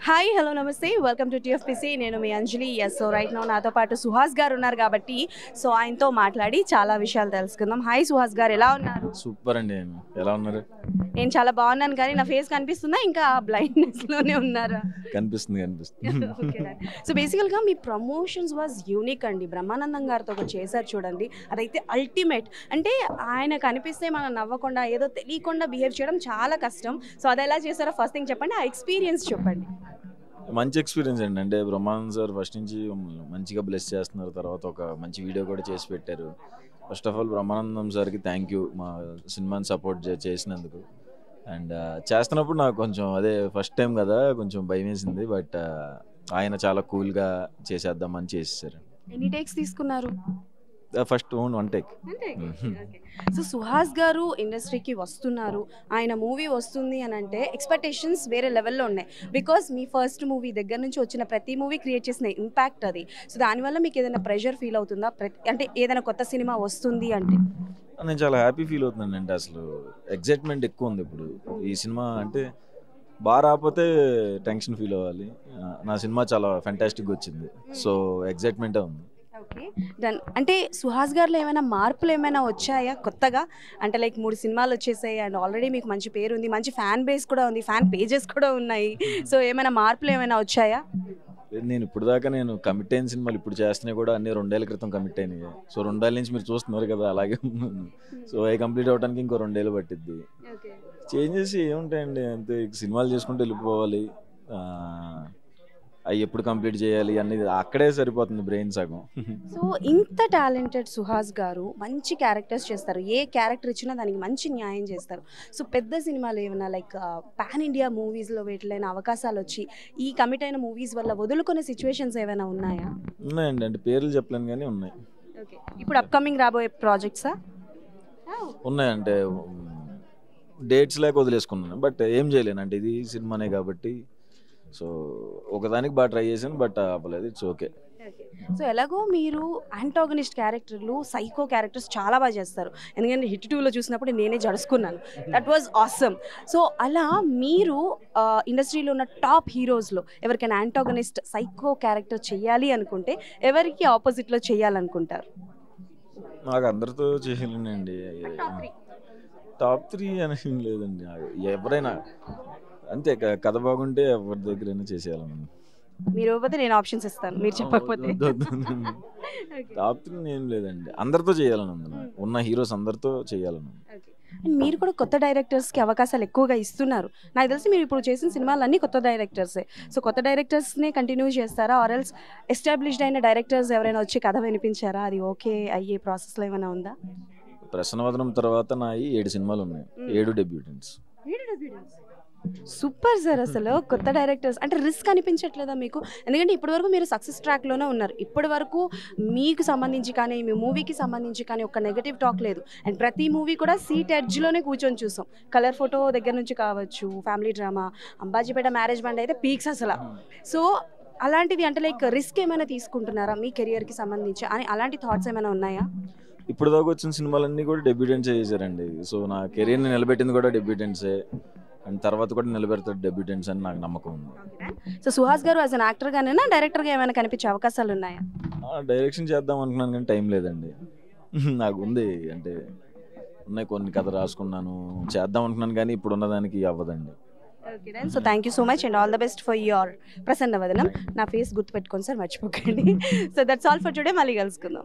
Hi hello నమస్తే welcome to TFPC నేను మీ అంజలి yes so right now నాతో పాటు సుహాస్ గారు ఉన్నారు కాబట్టి సో ఆయనతో మాట్లాడి చాలా విషయాలు తెలుసుకుందాం. హాయ్ సుహాస్ గారు, ఎలా ఉన్నారు? సూపర్ అండి. ఎలా ఉన్నారు? నేను చాలా బాగున్నాను, కానీ నా ఫేస్ కనిపిస్తుందా ఇంకా బ్లైండ్నెస్ లోనే ఉన్నారా? కనిపిస్తుంది. సో బేసికల్గా మీ ప్రమోషన్స్ వాజ్ యూనిక్ అండి. బ్రహ్మానందం గారితో ఒకటి చేశారు చూడండి, అదైతే అల్టిమేట్. అంటే ఆయన కనిపిస్తే మనం నవ్వకుండా ఏదో తెలియకుండా బిహేవ్ చేయడం చాలా కష్టం. సో అది ఎలా చేశారో ఫస్ట్ థింగ్ చెప్పండి, ఆ ఎక్స్పీరియన్స్ చెప్పండి. మంచి ఎక్స్పీరియన్స్ అండి. అంటే బ్రహ్మానంద్ సార్ ఫస్ట్ నుంచి మంచిగా బ్లెస్ చేస్తున్నారు. తర్వాత ఒక మంచి వీడియో కూడా చేసి పెట్టారు. ఫస్ట్ ఆఫ్ ఆల్ బ్రహ్మానందం సార్కి థ్యాంక్ యూ, మా సినిమాని సపోర్ట్ చేసినందుకు. అండ్ చేస్తున్నప్పుడు నాకు కొంచెం అదే ఫస్ట్ టైం కదా, కొంచెం భయం వేసింది. బట్ ఆయన చాలా కూల్గా చేసేద్దామని చేసేసారు. ఎన్ని టేక్స్ తీసుకున్నారు? First one take. So Suhas గారు ఇండస్ట్రీకి వస్తున్నారు, ఆయన మూవీ వస్తుంది అని అంటే ఎక్స్పెక్టేషన్స్ వేరే లెవెల్లో ఉన్నాయి. బికాస్ మీ ఫస్ట్ మూవీ దగ్గర నుంచి వచ్చిన ప్రతి మూవీ క్రియేట్ చేసిన ఇంపాక్ట్ అది. సో దానివల్ల మీకు ఏదైనా ప్రెషర్ ఫీల్ అవుతుందా? అంటే ఏదైనా కొత్త సినిమా వస్తుంది అంటే నేను చాలా హ్యాపీ ఫీల్ అవుతున్నాను. అంటే అసలు ఎగ్జైట్మెంట్ ఎక్కువ ఉంది ఇప్పుడు. ఈ సినిమా అంటే బాగా రాకపోతే టెన్షన్ ఫీల్ అవ్వాలి. నా సినిమా చాలా ఫెంటాస్టిక్గా వచ్చింది. సో ఎగ్జైట్మెంటే ఉంది. Okay done. అంటే సుహాస్ గారిలో ఏమైనా మార్పులు ఏమైనా వచ్చాయా కొత్తగా? అంటే లైక్ 3 సినిమాలు వచ్చేసాయి అండ్ ఆల్రెడీ మీకు మంచి పేరు ఉంది, మంచి ఫ్యాన్ బేస్ కూడా ఉంది, ఫ్యాన్ పేజెస్ కూడా ఉన్నాయి. సో ఏమైనా మార్పులు ఏమైనా వచ్చాయా? నేను ఇప్పుడు దాకా కమిట్ అయిన సినిమాలు ఇప్పుడు చేస్తున్నాయి కూడా అన్ని 2 ఏళ్ల క్రితం కమిట్ అయినాయి. సో 2 ఏళ్ళ నుంచి మీరు చూస్తున్నారు కదా, అలాగే ఉన్నాను. సో అవి కంప్లీట్ అవ్వడానికి ఇంకో 2 ఏళ్ళు పట్టిద్ది. చేంజెస్ ఏముంటాయండి, అంతే. సినిమాలు చేసుకుంటూ వెళ్ళిపోవాలి. అవి ఎప్పుడు కంప్లీట్ చేయాలి అనేది అక్కడే సరిపోతుంది బ్రెయిన్ సగం. సో ఇంత టాలెంటెడ్ సుహాస్ గారు మంచి క్యారెక్టర్స్ చేస్తారు, ఏ క్యారెక్టర్ ఇచ్చినా దానికి మంచి న్యాయం చేస్తారు. సో పెద్ద సినిమాలు ఏమైనా లైక్ పాన్ ఇండియా మూవీస్లో వీటిలైన అవకాశాలు వచ్చి ఈ కమిట్ అయిన మూవీస్ వల్ల వదులుకునే సిచ్యువేషన్స్ ఏమైనా ఉన్నాయా? ఉన్నాయండి. అంటే పేర్లు చెప్పలేను కానీ ఉన్నాయి. ఓకే, ఇప్పుడు అప్కమింగ్ రాబోయే ప్రాజెక్ట్సా ఉన్నాయంటే డేట్స్ లేక వదిలేసుకున్నాను. బట్ ఏం చేయలేను, అంటే ఇది సినిమానే కాబట్టి. సో ఒకదానికి బాగా ట్రై చేశాను, బట్ అవ్వలేదు. It's okay. సో ఎలాగో మీరు యాంటాగనిస్ట్ క్యారెక్టర్లు, సైకో క్యారెక్టర్స్ చాలా బాగా చేస్తారు. ఎందుకంటే హిట్ 2లో చూసినప్పుడు నేనే జడుసుకున్నాను. That was awesome. సో అలా మీరు ఇండస్ట్రీలో ఉన్న టాప్ హీరోస్లో ఎవరికైనా యాంటాగనిస్ట్ సైకో క్యారెక్టర్ చేయాలి అనుకుంటే ఎవరికి ఆపోజిట్లో చేయాలనుకుంటారు? నాకు అందరితో చేయాలండి. టాప్ 3 అని లేదండి. ఎవరైనా అంతే, కథ బాగుంటే ఎవరి దగ్గరైనా చేసేయాలని. మీరు ఇవ్వకపోతే నేను ఆప్షన్స్ ఇస్తాను, మీరు చెప్పకపోతే. టాప్ 3 ఏం లేదండి, అందరితో చేయాలని ఉంది. ఉన్న హీరోస్ అందరితో చేయాలని. అండ్ మీరు కూడా కొత్త డైరెక్టర్స్కి అవకాశాలు ఎక్కువగా ఇస్తున్నారు. నాకు తెలిసి మీరు ఇప్పుడు చేసిన సినిమాలన్నీ కొత్త డైరెక్టర్సే. సో కొత్త డైరెక్టర్స్నే కంటిన్యూ చేస్తారా, ఆర్ ఎల్స్ ఎస్టాబ్లిష్డ్ అయిన డైరెక్టర్స్ ఎవరైనా వచ్చి కథ వినిపించారా? అది ఓకే అయ్యే ప్రాసెస్లో ఏమైనా ఉందా? ప్రశ్నవదనం తర్వాత నా 7 సినిమాలు ఉన్నాయి, 7 డెబ్యూటెంట్స్. Super sir. అసలు కొత్త డైరెక్టర్స్ అంటే రిస్క్ అనిపించట్లేదా మీకు? ఎందుకంటే ఇప్పటివరకు మీరు సక్సెస్ ట్రాక్లోనే ఉన్నారు. ఇప్పటి వరకు మీకు సంబంధించి కానీ మీ మూవీకి సంబంధించి కానీ ఒక నెగటివ్ టాక్ లేదు. అండ్ ప్రతి మూవీ కూడా సీట్ ఎడ్జ్లోనే కూర్చొని చూసాం. కలర్ ఫోటో దగ్గర నుంచి కావచ్చు, family drama, Ambajipeta marriage bund అయితే పీక్స్ అసలు. సో అలాంటిది అంటే లైక్ రిస్క్ ఏమైనా తీసుకుంటున్నారా మీ కెరియర్కి సంబంధించి అని, అలాంటి థాట్స్ ఏమైనా ఉన్నాయా? ఇప్పుడు దాకా వచ్చిన సినిమాలన్నీ కూడా డెబ్యూటెంట్సే చేశారండి. సో నా కెరీర్ని నిలబెట్టింది కూడా డెబ్యూటెంట్సే, అండ్ తర్వాత కూడా నిలబెడతాడు డెబ్యూటెంట్స్ అని నాకు నమ్మకం ఉంది. సో సుహాస్ గారు యాజ్ అన్ యాక్టర్గానైనా డైరెక్టర్గా ఏమైనా కనిపించే అవకాశాలు ఉన్నాయా? డైరెక్షన్ చేద్దాం అనుకున్నాను కానీ టైం లేదండి. నాకు ఉంది, అంటే ఉన్నాయి కొన్ని కథ రాసుకున్నాను, చేద్దాం అనుకున్నాను కానీ ఇప్పుడు ఉన్నదానికి అవ్వదండి. Okay then. So thank you so much and all the best for your ప్రసన్న వదనం. నా ఫేస్ గుర్తుపెట్టుకోండి సార్, మర్చిపోకండి. So that's all for today. మళ్ళీ కలుసుకుందాం.